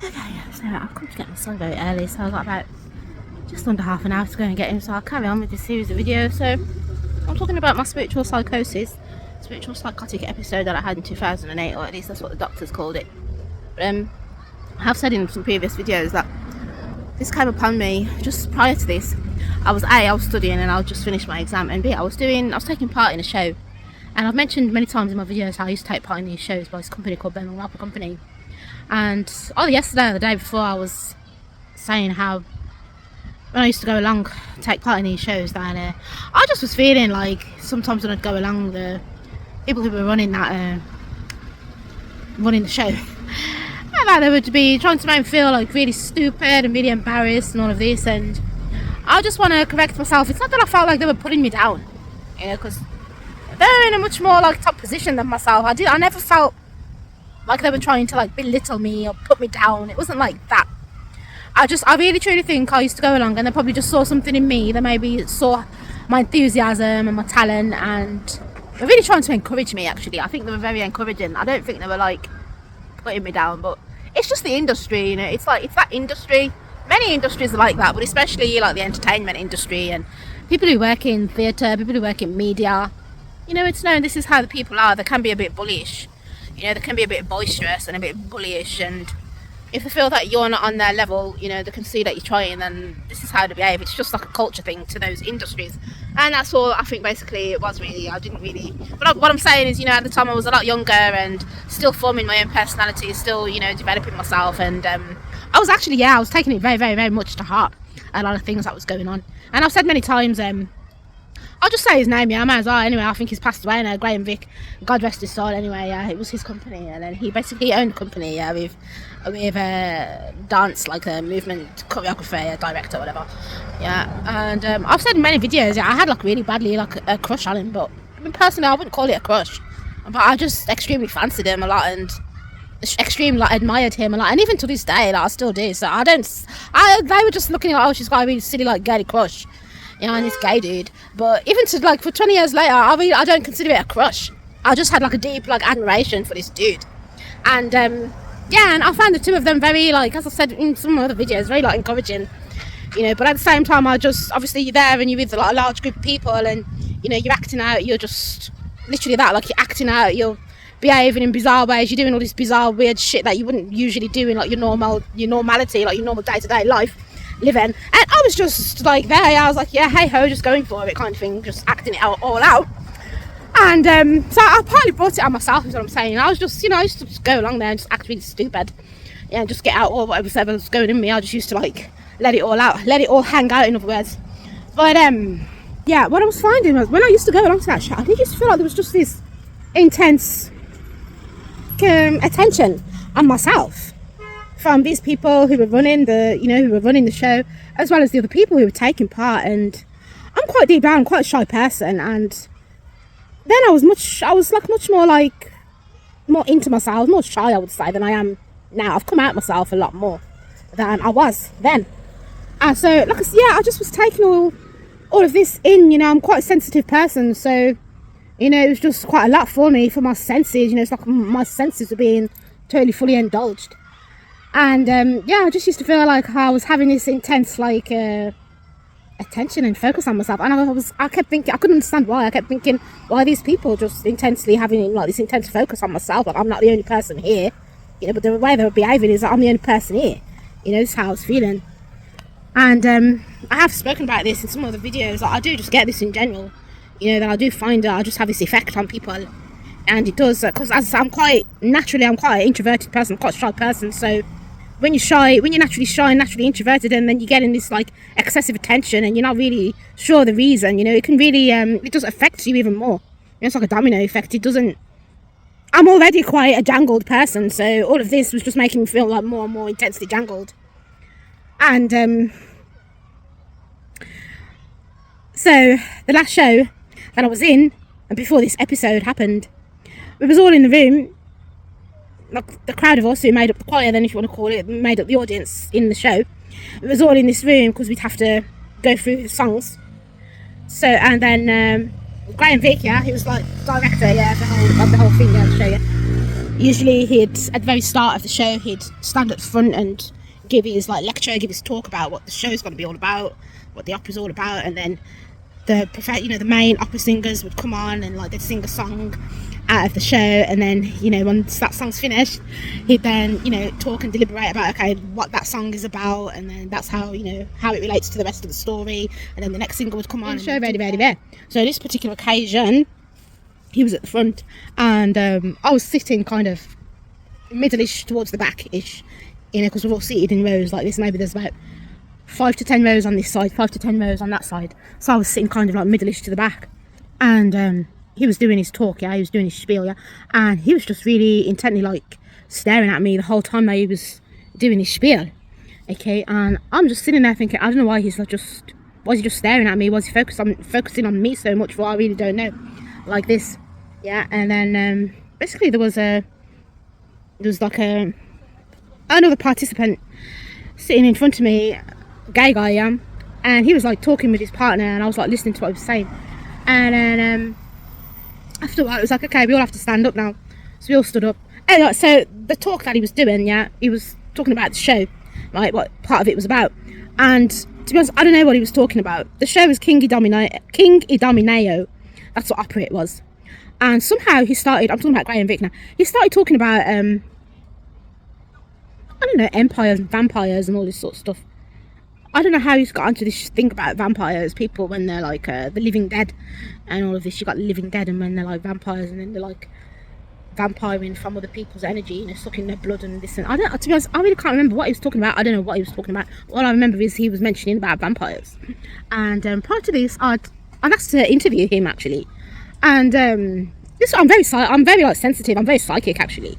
Okay, so I've come to get my son very early, so I've got about just under half an hour to go and get him, so I'll carry on with this series of videos. So I'm talking about my spiritual psychosis, spiritual psychotic episode that I had in 2008, or at least that's what the doctors called it. But I have said in some previous videos that this came upon me just prior to this. I was studying and I just finished my exam, and B, I was taking part in a show. And I've mentioned many times in my videos how I used to take part in these shows by this company called Ben and Rapper Company. And either yesterday or the day before, I was saying how when I used to go along, take part in these shows, that I just was feeling like sometimes when I'd go along, the people who were running the show, that they would be trying to make me feel like really stupid and really embarrassed and all of this. And I just want to correct myself. It's not that I felt like they were putting me down, because they're in a much more like top position than myself. I never felt like they were trying to like belittle me or put me down. It wasn't like that. I really truly think I used to go along and they probably just saw something in me. They maybe saw my enthusiasm and my talent, and they're really trying to encourage me. Actually, I think they were very encouraging. I don't think they were like putting me down, but it's just the industry, it's that industry. Many industries are like that, but especially like the entertainment industry and people who work in theatre, people who work in media. It's known this is how the people are. They can be a bit bullish. They can be a bit boisterous and a bit bullyish, and if they feel that you're not on their level, they can see that you're trying, then this is how they behave. It's just like a culture thing to those industries, and that's all I think basically it was. Really, I didn't really, but what I'm saying is, at the time I was a lot younger and still forming my own personality, still, developing myself, and I was taking it very, very, very much to heart, a lot of things that was going on. And I've said many times, I'll just say his name, I might as well. Anyway, I think he's passed away now, Graham Vick, God rest his soul. Anyway, it was his company, and then he basically owned the company, with dance, like a movement choreographer, director, whatever. And I've said in many videos, I had like really badly like a crush on him, but personally I wouldn't call it a crush, but I just extremely fancied him a lot and extremely admired him a lot, and even to this day, I still do. So they were just looking like, oh, she's got a really silly like girly crush, and this gay dude. But even to like for 20 years later, I don't consider it a crush. I just had like a deep like admiration for this dude, and and I found the two of them very, like, as I said in some other videos, very like encouraging, but at the same time, I just, obviously you're there and you're with like a large group of people, and you're acting out, you're just literally that, like you're acting out, you're behaving in bizarre ways, you're doing all this bizarre weird shit that you wouldn't usually do in like your normality, like your normal day-to-day life living. And I was just like there, I was like, yeah, hey ho, just going for it kind of thing, just acting it out all out. And so I partly brought it on myself, is what I'm saying. I was just, I used to just go along there and just act really stupid, and just get out all whatever was going in me. I just used to like let it all out, let it all hang out, in other words. But what I was finding was, when I used to go along to that show, I did just feel like there was just this intense attention on myself from these people who were running the show, as well as the other people who were taking part. And I'm quite deep down, quite a shy person, and then I was much more into myself, more shy, I would say, than I am now. I've come out myself a lot more than I was then. And so, like I said, I just was taking all of this in. I'm quite a sensitive person, so it was just quite a lot for me, for my senses. It's like my senses were being totally fully indulged. And I just used to feel like I was having this intense like attention and focus on myself. And I kept thinking, I couldn't understand why. I kept thinking, why are these people just intensely having like this intense focus on myself? Like, I'm not the only person here, but the way they were behaving is that I'm the only person here. This is how I was feeling. And I have spoken about this in some other videos. Like, I do just get this in general, that I do find that I just have this effect on people. And it does, because I'm quite an introverted person, I'm quite a shy person. So when you're naturally shy and naturally introverted, and then you get in this like excessive attention and you're not really sure the reason, it can really it does affect you even more. It's like a domino effect. I'm already quite a jangled person, so all of this was just making me feel like more and more intensely jangled. And so the last show that I was in, and before this episode happened, we was all in the room, like the crowd of us who made up the choir, then, if you want to call it, made up the audience in the show. It was all in this room because we'd have to go through the songs. So, and then Graham Vick, he was like director, of the whole thing, the show, Usually he'd, at the very start of the show, he'd stand at the front and give his like lecture, give his talk about what the show's going to be all about, what the opera's all about, and then the main opera singers would come on and like they'd sing a song out of the show, and then once that song's finished, he'd then talk and deliberate about what that song is about, and then that's how how it relates to the rest of the story, and then the next singer would come on and show very there. So this particular occasion, he was at the front, and I was sitting kind of middle-ish towards the back-ish, because we're all seated in rows like this. Maybe there's about 5 to 10 rows on this side, 5 to 10 rows on that side. So I was sitting kind of like middle-ish to the back, and he was doing his talk, he was doing his spiel, and he was just really intently like staring at me the whole time that he was doing his spiel, and I'm just sitting there thinking, I don't know why he's like was he just staring at me? Was he focusing on me so much? Well, I really don't know, like this, and then basically there was like another participant sitting in front of me, a gay guy, and he was like talking with his partner, and I was like listening to what he was saying, and then after a while it was like, okay, we all have to stand up now, so we all stood up. And so the talk that he was doing, he was talking about the show, right, what part of it was about, and to be honest, I don't know what he was talking about. The show was King Idomeneo, that's what opera it was, and somehow he started, I'm talking about Graham Vick now, he started talking about I don't know, empires and vampires and all this sort of stuff. I don't know how he's got onto this thing about vampires, people when they're like the living dead and all of this. You got the living dead, and when they're like vampires, and then they're like vampiring from other people's energy, sucking their blood and this. And to be honest, I really can't remember what he was talking about. I don't know what he was talking about. All I remember is he was mentioning about vampires. And prior to this, I'd asked to interview him actually. And I'm very like sensitive. I'm very psychic actually.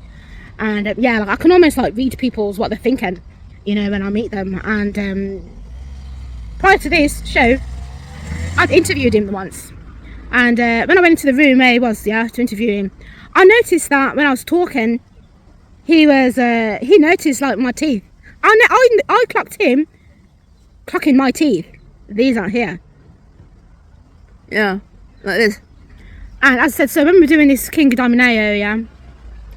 And like I can almost like read people's what they're thinking, when I meet them. And prior to this show, I'd interviewed him once, and when I went into the room where he was, to interview him, I noticed that when I was talking, he noticed like my teeth. I clocked him clocking my teeth. These aren't here. Like this. And as I said, so when we were doing this King Idomeneo,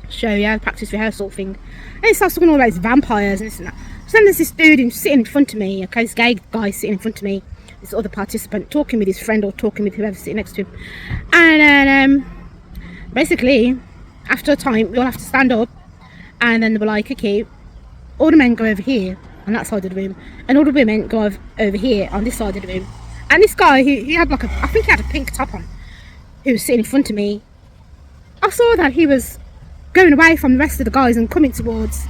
show, practice rehearsal thing, and he starts talking all about his vampires and this and that. So then there's this dude sitting in front of me, this gay guy sitting in front of me, this other participant talking with his friend or talking with whoever's sitting next to him. And then basically, after a time, we all have to stand up, and then they were like, okay, all the men go over here on that side of the room, and all the women go over here on this side of the room. And this guy, he had like I think he had a pink top on, who was sitting in front of me. I saw that he was going away from the rest of the guys and coming towards,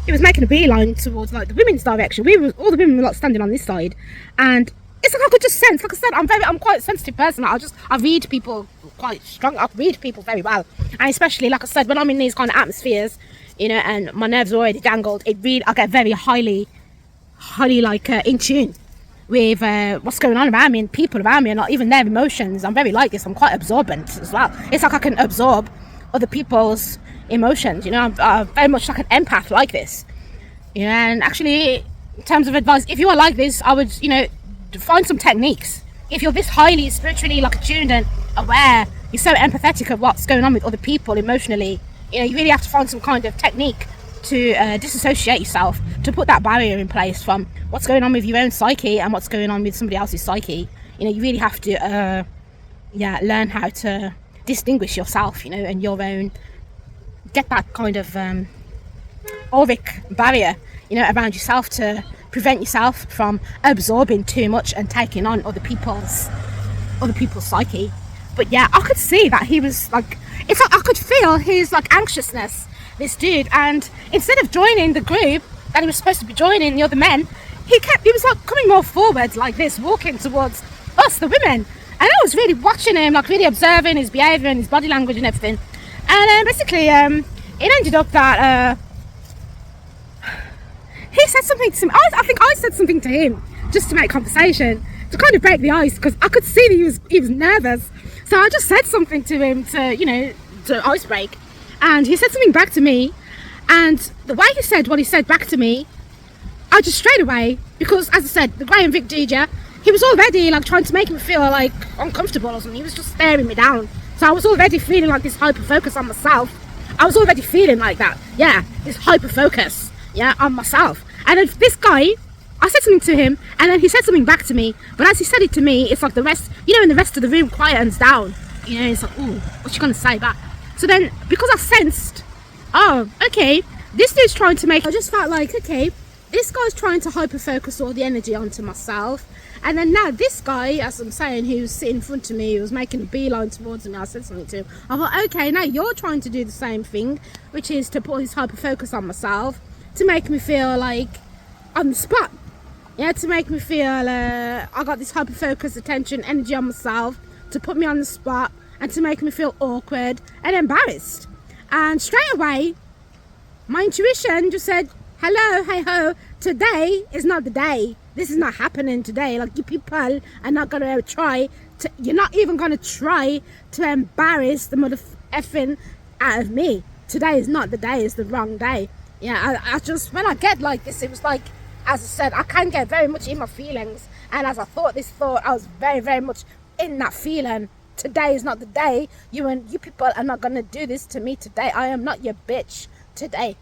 he was making a beeline towards like the women's direction. All the women were like standing on this side, and it's like I could just sense, like I said, I'm quite a sensitive person. I read people quite strong. I read people very well, and especially like I said, when I'm in these kind of atmospheres, and my nerves are already dangled, I get very highly like in tune with what's going on around me and people around me, and not even their emotions. I'm very like this. I'm quite absorbent as well. It's like I can absorb other people's emotions, I'm very much like an empath like this, and actually in terms of advice, if you are like this, I would find some techniques. If you're this highly spiritually like attuned and aware, you're so empathetic of what's going on with other people emotionally, you really have to find some kind of technique to disassociate yourself, to put that barrier in place from what's going on with your own psyche and what's going on with somebody else's psyche. You really have to learn how to distinguish yourself, and your own, get that kind of auric barrier, around yourself to prevent yourself from absorbing too much and taking on other people's psyche. But I could see that he was like, it's like I could feel his like anxiousness, this dude, and instead of joining the group that he was supposed to be joining, the other men, he was like coming more forward like this, walking towards us, the women. And I was really watching him, like really observing his behaviour and his body language and everything. And basically, it ended up that he said something to me. I think I said something to him just to make conversation, to kind of break the ice, because I could see that he was nervous. So I just said something to him to ice break. And he said something back to me. And the way he said what he said back to me, I just straight away, because as I said, the Graham Vick DJ, he was already like trying to make me feel like uncomfortable or something. He was just staring me down. So I was already feeling like this hyper focus on myself. I was already feeling like that. Yeah, this hyper focus, yeah, on myself. And then this guy, I said something to him, and then he said something back to me. But as he said it to me, it's like the rest, you know, when the rest of the room quietens down, you know, it's like, ooh, what's she gonna say back? So then, because I sensed, oh, okay, this dude's trying to make, I just felt like, okay, this guy's trying to hyper focus all the energy onto myself. And then now this guy, as I'm saying, who was sitting in front of me, who was making a beeline towards me, I said something to him. I thought, okay, now you're trying to do the same thing, which is to put this hyper focus on myself, to make me feel like on the spot. Yeah, to make me feel I got this hyper focus, attention, energy on myself, to put me on the spot, and to make me feel awkward and embarrassed. And straight away, my intuition just said, hello, hey ho, today is not the day. This is not happening today. Like, you people are not gonna try to, you're not even gonna try to embarrass the mother effing out of me. Today is not the day, it's the wrong day. Yeah, I just, when I get like this, it was like, as I said, I can get very much in my feelings. And as I thought this thought, I was very, very much in that feeling. Today is not the day. You people are not gonna do this to me today. I am not your bitch today.